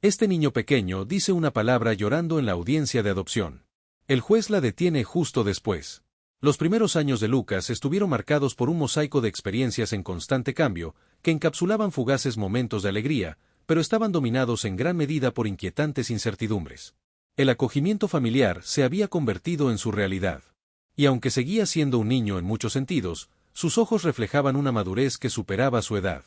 Este niño pequeño dice una palabra llorando en la audiencia de adopción. El juez la detiene justo después. Los primeros años de Lucas estuvieron marcados por un mosaico de experiencias en constante cambio, que encapsulaban fugaces momentos de alegría, pero estaban dominados en gran medida por inquietantes incertidumbres. El acogimiento familiar se había convertido en su realidad. Y aunque seguía siendo un niño en muchos sentidos, sus ojos reflejaban una madurez que superaba su edad.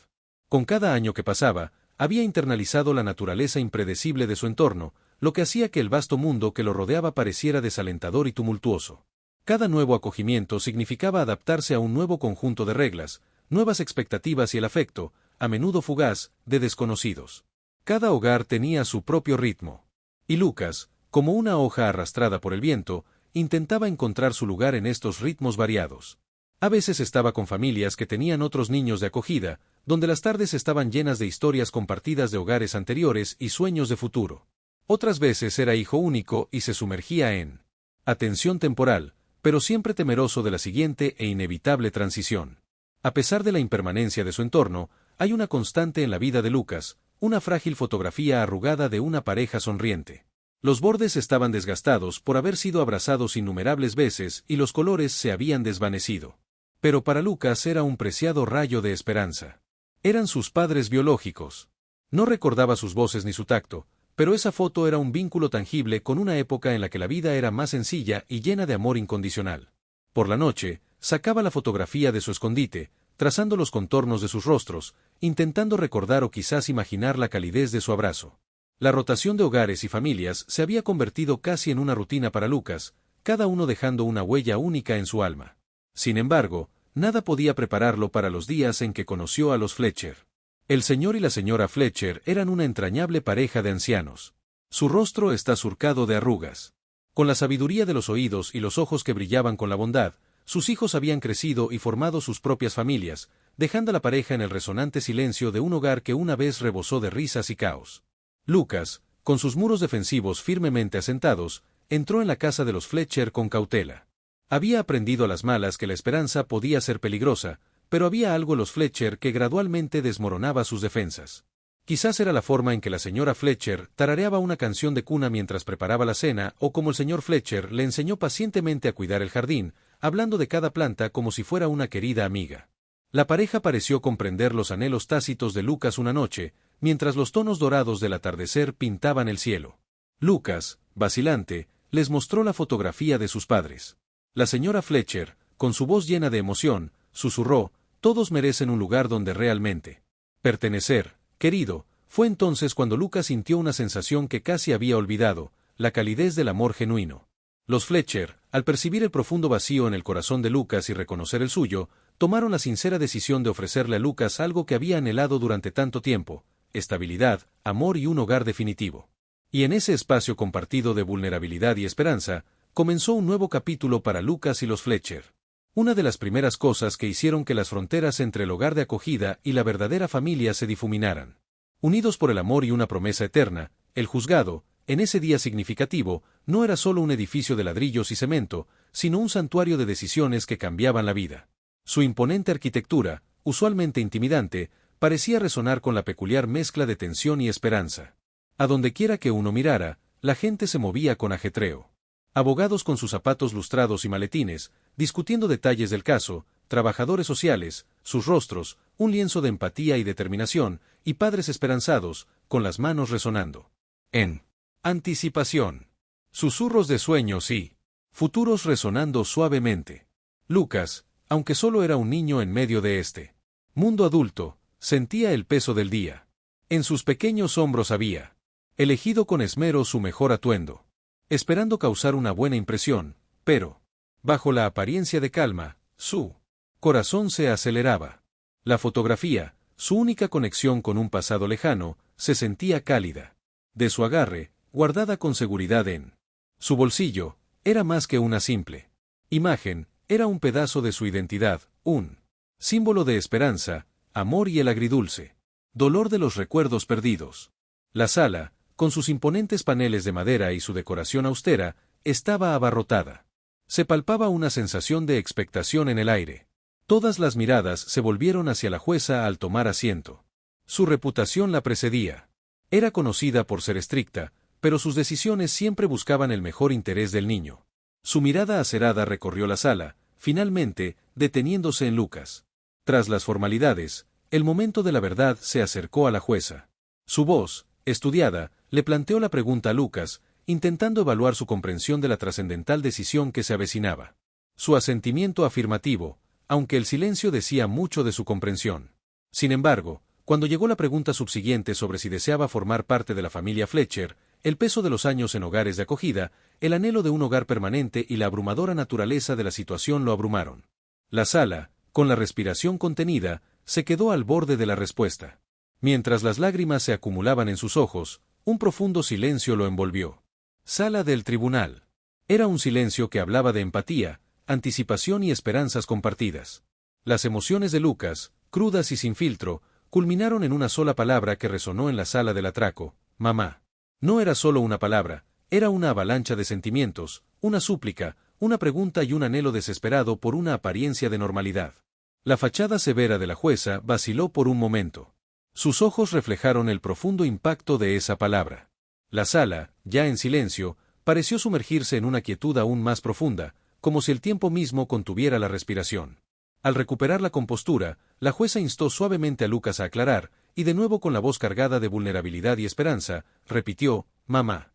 Con cada año que pasaba, había internalizado la naturaleza impredecible de su entorno, lo que hacía que el vasto mundo que lo rodeaba pareciera desalentador y tumultuoso. Cada nuevo acogimiento significaba adaptarse a un nuevo conjunto de reglas, nuevas expectativas y el afecto, a menudo fugaz, de desconocidos. Cada hogar tenía su propio ritmo. Y Lucas, como una hoja arrastrada por el viento, intentaba encontrar su lugar en estos ritmos variados. A veces estaba con familias que tenían otros niños de acogida, donde las tardes estaban llenas de historias compartidas de hogares anteriores y sueños de futuro. Otras veces era hijo único y se sumergía en atención temporal, pero siempre temeroso de la siguiente e inevitable transición. A pesar de la impermanencia de su entorno, hay una constante en la vida de Lucas, una frágil fotografía arrugada de una pareja sonriente. Los bordes estaban desgastados por haber sido abrazados innumerables veces y los colores se habían desvanecido. Pero para Lucas era un preciado rayo de esperanza. Eran sus padres biológicos. No recordaba sus voces ni su tacto, pero esa foto era un vínculo tangible con una época en la que la vida era más sencilla y llena de amor incondicional. Por la noche, sacaba la fotografía de su escondite, trazando los contornos de sus rostros, intentando recordar o quizás imaginar la calidez de su abrazo. La rotación de hogares y familias se había convertido casi en una rutina para Lucas, cada uno dejando una huella única en su alma. Sin embargo, nada podía prepararlo para los días en que conoció a los Fletcher. El señor y la señora Fletcher eran una entrañable pareja de ancianos. Su rostro está surcado de arrugas. Con la sabiduría de los oídos y los ojos que brillaban con la bondad, sus hijos habían crecido y formado sus propias familias, dejando a la pareja en el resonante silencio de un hogar que una vez rebosó de risas y caos. Lucas, con sus muros defensivos firmemente asentados, entró en la casa de los Fletcher con cautela. Había aprendido a las malas que la esperanza podía ser peligrosa, pero había algo en los Fletcher que gradualmente desmoronaba sus defensas. Quizás era la forma en que la señora Fletcher tarareaba una canción de cuna mientras preparaba la cena, o como el señor Fletcher le enseñó pacientemente a cuidar el jardín, hablando de cada planta como si fuera una querida amiga. La pareja pareció comprender los anhelos tácitos de Lucas una noche, mientras los tonos dorados del atardecer pintaban el cielo. Lucas, vacilante, les mostró la fotografía de sus padres. La señora Fletcher, con su voz llena de emoción, susurró: «Todos merecen un lugar donde realmente pertenecer, querido». Fue entonces cuando Lucas sintió una sensación que casi había olvidado, la calidez del amor genuino. Los Fletcher, al percibir el profundo vacío en el corazón de Lucas y reconocer el suyo, tomaron la sincera decisión de ofrecerle a Lucas algo que había anhelado durante tanto tiempo: estabilidad, amor y un hogar definitivo. Y en ese espacio compartido de vulnerabilidad y esperanza, comenzó un nuevo capítulo para Lucas y los Fletcher. Una de las primeras cosas que hicieron que las fronteras entre el hogar de acogida y la verdadera familia se difuminaran. Unidos por el amor y una promesa eterna, el juzgado, en ese día significativo, no era solo un edificio de ladrillos y cemento, sino un santuario de decisiones que cambiaban la vida. Su imponente arquitectura, usualmente intimidante, parecía resonar con la peculiar mezcla de tensión y esperanza. A donde quiera que uno mirara, la gente se movía con ajetreo. Abogados con sus zapatos lustrados y maletines, discutiendo detalles del caso, trabajadores sociales, sus rostros, un lienzo de empatía y determinación, y padres esperanzados, con las manos resonando en anticipación. Susurros de sueños y futuros resonando suavemente. Lucas, aunque solo era un niño en medio de este mundo adulto, sentía el peso del día. En sus pequeños hombros había elegido con esmero su mejor atuendo, esperando causar una buena impresión, pero, bajo la apariencia de calma, su corazón se aceleraba. La fotografía, su única conexión con un pasado lejano, se sentía cálida. De su agarre, guardada con seguridad en su bolsillo, era más que una simple imagen, era un pedazo de su identidad, un símbolo de esperanza, amor y el agridulce dolor de los recuerdos perdidos. La sala, con sus imponentes paneles de madera y su decoración austera, estaba abarrotada. Se palpaba una sensación de expectación en el aire. Todas las miradas se volvieron hacia la jueza al tomar asiento. Su reputación la precedía. Era conocida por ser estricta, pero sus decisiones siempre buscaban el mejor interés del niño. Su mirada acerada recorrió la sala, finalmente, deteniéndose en Lucas. Tras las formalidades, el momento de la verdad se acercó a la jueza. Su voz, estudiada, le planteó la pregunta a Lucas, intentando evaluar su comprensión de la trascendental decisión que se avecinaba. Su asentimiento afirmativo, aunque el silencio decía mucho de su comprensión. Sin embargo, cuando llegó la pregunta subsiguiente sobre si deseaba formar parte de la familia Fletcher, el peso de los años en hogares de acogida, el anhelo de un hogar permanente y la abrumadora naturaleza de la situación lo abrumaron. La sala, con la respiración contenida, se quedó al borde de la respuesta. Mientras las lágrimas se acumulaban en sus ojos, un profundo silencio lo envolvió. Sala del tribunal. Era un silencio que hablaba de empatía, anticipación y esperanzas compartidas. Las emociones de Lucas, crudas y sin filtro, culminaron en una sola palabra que resonó en la sala del atraco: mamá. No era solo una palabra, era una avalancha de sentimientos, una súplica, una pregunta y un anhelo desesperado por una apariencia de normalidad. La fachada severa de la jueza vaciló por un momento. Sus ojos reflejaron el profundo impacto de esa palabra. La sala, ya en silencio, pareció sumergirse en una quietud aún más profunda, como si el tiempo mismo contuviera la respiración. Al recuperar la compostura, la jueza instó suavemente a Lucas a aclarar, y de nuevo con la voz cargada de vulnerabilidad y esperanza, repitió: mamá.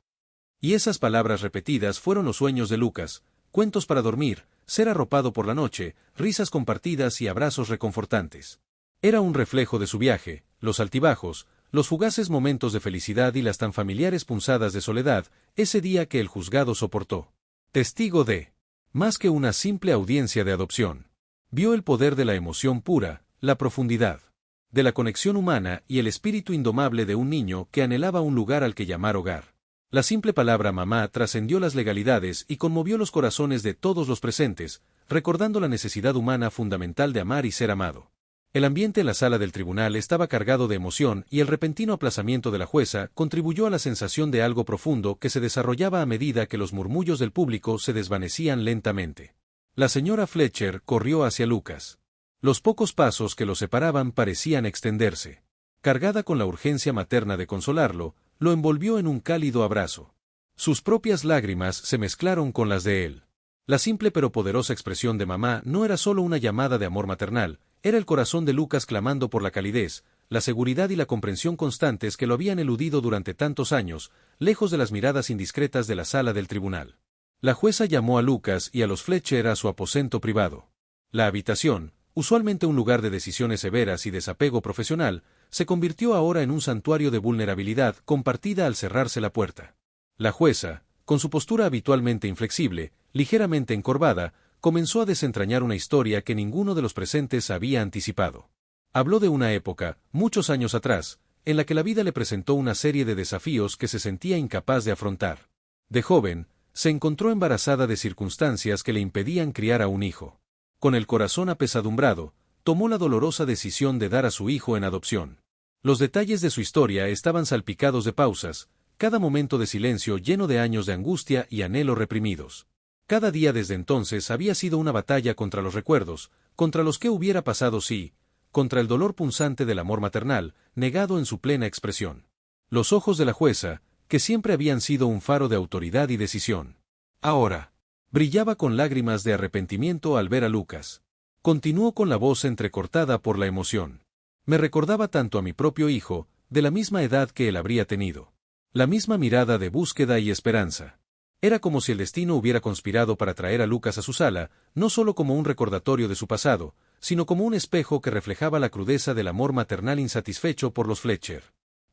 Y esas palabras repetidas fueron los sueños de Lucas: cuentos para dormir, ser arropado por la noche, risas compartidas y abrazos reconfortantes. Era un reflejo de su viaje, los altibajos, los fugaces momentos de felicidad y las tan familiares punzadas de soledad, ese día que el juzgado soportó. Testigo de, más que una simple audiencia de adopción. Vio el poder de la emoción pura, la profundidad de la conexión humana y el espíritu indomable de un niño que anhelaba un lugar al que llamar hogar. La simple palabra mamá trascendió las legalidades y conmovió los corazones de todos los presentes, recordando la necesidad humana fundamental de amar y ser amado. El ambiente en la sala del tribunal estaba cargado de emoción y el repentino aplazamiento de la jueza contribuyó a la sensación de algo profundo que se desarrollaba a medida que los murmullos del público se desvanecían lentamente. La señora Fletcher corrió hacia Lucas. Los pocos pasos que lo separaban parecían extenderse. Cargada con la urgencia materna de consolarlo, lo envolvió en un cálido abrazo. Sus propias lágrimas se mezclaron con las de él. La simple pero poderosa expresión de mamá no era solo una llamada de amor maternal, era el corazón de Lucas clamando por la calidez, la seguridad y la comprensión constantes que lo habían eludido durante tantos años, lejos de las miradas indiscretas de la sala del tribunal. La jueza llamó a Lucas y a los Fletcher a su aposento privado. La habitación, usualmente un lugar de decisiones severas y desapego profesional, se convirtió ahora en un santuario de vulnerabilidad compartida al cerrarse la puerta. La jueza, con su postura habitualmente inflexible, ligeramente encorvada, comenzó a desentrañar una historia que ninguno de los presentes había anticipado. Habló de una época, muchos años atrás, en la que la vida le presentó una serie de desafíos que se sentía incapaz de afrontar. De joven, se encontró embarazada de circunstancias que le impedían criar a un hijo. Con el corazón apesadumbrado, tomó la dolorosa decisión de dar a su hijo en adopción. Los detalles de su historia estaban salpicados de pausas, cada momento de silencio lleno de años de angustia y anhelo reprimidos. Cada día desde entonces había sido una batalla contra los recuerdos, contra los que hubiera pasado si, contra el dolor punzante del amor maternal, negado en su plena expresión. Los ojos de la jueza, que siempre habían sido un faro de autoridad y decisión, ahora brillaba con lágrimas de arrepentimiento al ver a Lucas. Continuó con la voz entrecortada por la emoción. Me recordaba tanto a mi propio hijo, de la misma edad que él habría tenido. La misma mirada de búsqueda y esperanza. Era como si el destino hubiera conspirado para traer a Lucas a su sala, no solo como un recordatorio de su pasado, sino como un espejo que reflejaba la crudeza del amor maternal insatisfecho por los Fletcher.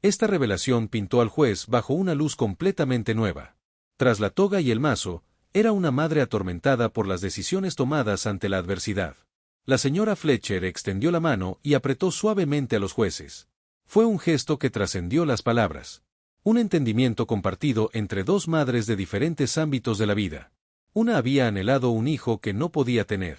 Esta revelación pintó al juez bajo una luz completamente nueva. Tras la toga y el mazo, era una madre atormentada por las decisiones tomadas ante la adversidad. La señora Fletcher extendió la mano y apretó suavemente a los jueces. Fue un gesto que trascendió las palabras. Un entendimiento compartido entre dos madres de diferentes ámbitos de la vida. Una había anhelado un hijo que no podía tener.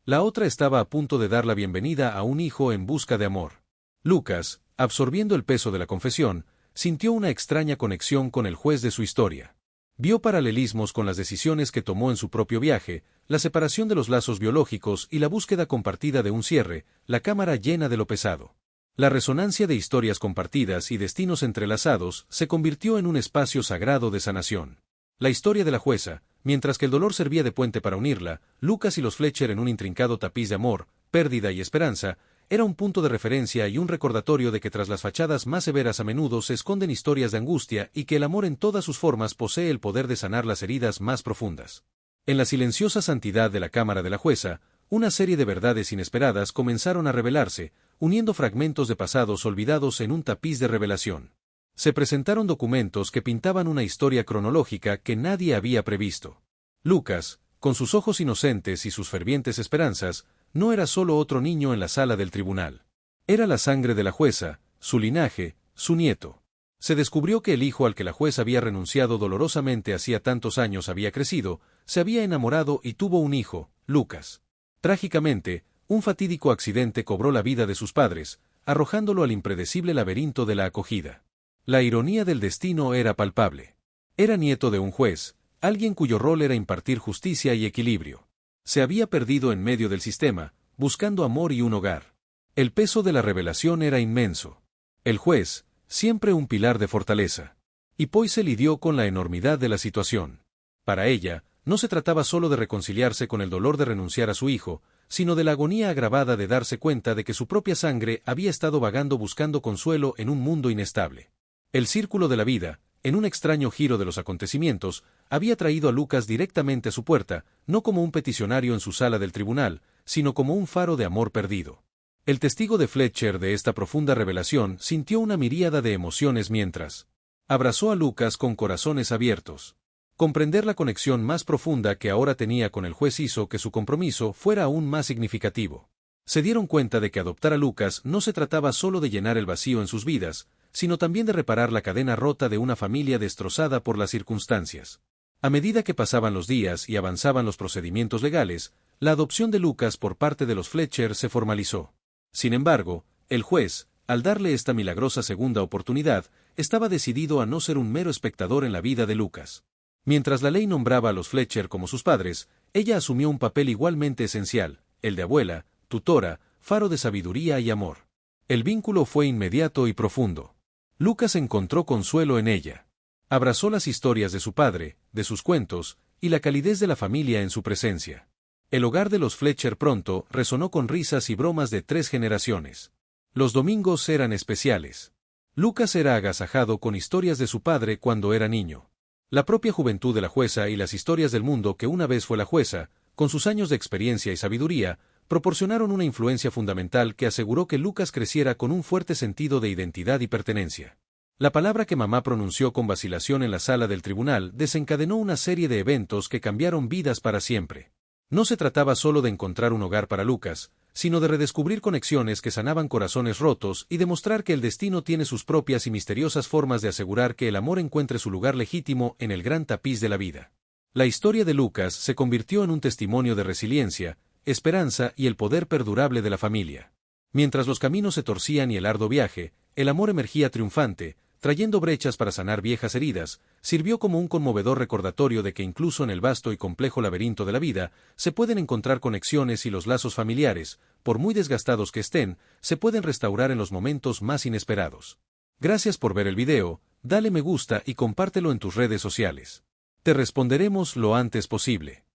La otra estaba a punto de dar la bienvenida a un hijo en busca de amor. Lucas, absorbiendo el peso de la confesión, sintió una extraña conexión con el juez de su historia. Vio paralelismos con las decisiones que tomó en su propio viaje, la separación de los lazos biológicos y la búsqueda compartida de un cierre, la cámara llena de lo pesado. La resonancia de historias compartidas y destinos entrelazados se convirtió en un espacio sagrado de sanación. La historia de la jueza, mientras que el dolor servía de puente para unirla, Lucas y los Fletcher en un intrincado tapiz de amor, pérdida y esperanza, era un punto de referencia y un recordatorio de que tras las fachadas más severas a menudo se esconden historias de angustia y que el amor en todas sus formas posee el poder de sanar las heridas más profundas. En la silenciosa santidad de la cámara de la jueza, una serie de verdades inesperadas comenzaron a revelarse, uniendo fragmentos de pasados olvidados en un tapiz de revelación. Se presentaron documentos que pintaban una historia cronológica que nadie había previsto. Lucas, con sus ojos inocentes y sus fervientes esperanzas, no era solo otro niño en la sala del tribunal. Era la sangre de la jueza, su linaje, su nieto. Se descubrió que el hijo al que la jueza había renunciado dolorosamente hacía tantos años había crecido, se había enamorado y tuvo un hijo, Lucas. Trágicamente, un fatídico accidente cobró la vida de sus padres, arrojándolo al impredecible laberinto de la acogida. La ironía del destino era palpable. Era nieto de un juez, alguien cuyo rol era impartir justicia y equilibrio. Se había perdido en medio del sistema, buscando amor y un hogar. El peso de la revelación era inmenso. El juez, siempre un pilar de fortaleza. Y Poise lidió con la enormidad de la situación. Para ella, no se trataba solo de reconciliarse con el dolor de renunciar a su hijo, sino de la agonía agravada de darse cuenta de que su propia sangre había estado vagando buscando consuelo en un mundo inestable. El círculo de la vida, en un extraño giro de los acontecimientos, había traído a Lucas directamente a su puerta, no como un peticionario en su sala del tribunal, sino como un faro de amor perdido. El testigo de Fletcher de esta profunda revelación sintió una miríada de emociones mientras abrazó a Lucas con corazones abiertos. Comprender la conexión más profunda que ahora tenía con el juez hizo que su compromiso fuera aún más significativo. Se dieron cuenta de que adoptar a Lucas no se trataba solo de llenar el vacío en sus vidas, sino también de reparar la cadena rota de una familia destrozada por las circunstancias. A medida que pasaban los días y avanzaban los procedimientos legales, la adopción de Lucas por parte de los Fletcher se formalizó. Sin embargo, el juez, al darle esta milagrosa segunda oportunidad, estaba decidido a no ser un mero espectador en la vida de Lucas. Mientras la ley nombraba a los Fletcher como sus padres, ella asumió un papel igualmente esencial, el de abuela, tutora, faro de sabiduría y amor. El vínculo fue inmediato y profundo. Lucas encontró consuelo en ella. Abrazó las historias de su padre, de sus cuentos, y la calidez de la familia en su presencia. El hogar de los Fletcher pronto resonó con risas y bromas de 3 generaciones. Los domingos eran especiales. Lucas era agasajado con historias de su padre cuando era niño. La propia juventud de la jueza y las historias del mundo que una vez fue la jueza, con sus años de experiencia y sabiduría, proporcionaron una influencia fundamental que aseguró que Lucas creciera con un fuerte sentido de identidad y pertenencia. La palabra que mamá pronunció con vacilación en la sala del tribunal desencadenó una serie de eventos que cambiaron vidas para siempre. No se trataba solo de encontrar un hogar para Lucas, sino de redescubrir conexiones que sanaban corazones rotos y demostrar que el destino tiene sus propias y misteriosas formas de asegurar que el amor encuentre su lugar legítimo en el gran tapiz de la vida. La historia de Lucas se convirtió en un testimonio de resiliencia, esperanza y el poder perdurable de la familia. Mientras los caminos se torcían y el arduo viaje, el amor emergía triunfante, trayendo brechas para sanar viejas heridas, sirvió como un conmovedor recordatorio de que incluso en el vasto y complejo laberinto de la vida, se pueden encontrar conexiones y los lazos familiares, por muy desgastados que estén, se pueden restaurar en los momentos más inesperados. Gracias por ver el video, dale me gusta y compártelo en tus redes sociales. Te responderemos lo antes posible.